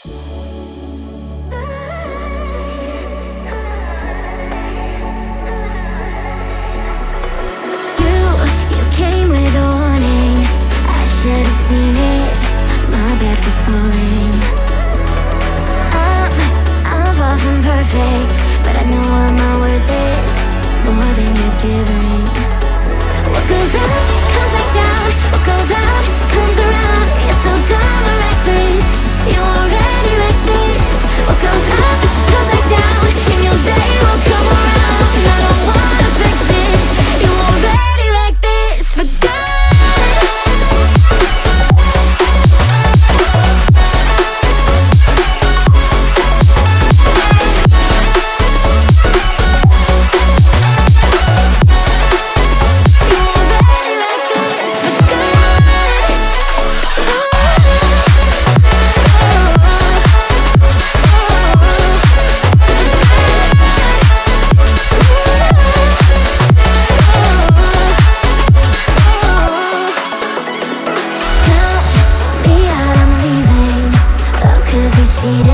You came with a warning. I should have seen it. My bad for falling. I'm far from perfect, but I know what my worth is. More than you're giving. What goes up comes back down. What goes out comes around. You're so dumb or reckless. You already reckless. What goes up comes back down, and your day will come around. And I don't wanna fix this. You already wrecked this for good. Cheated.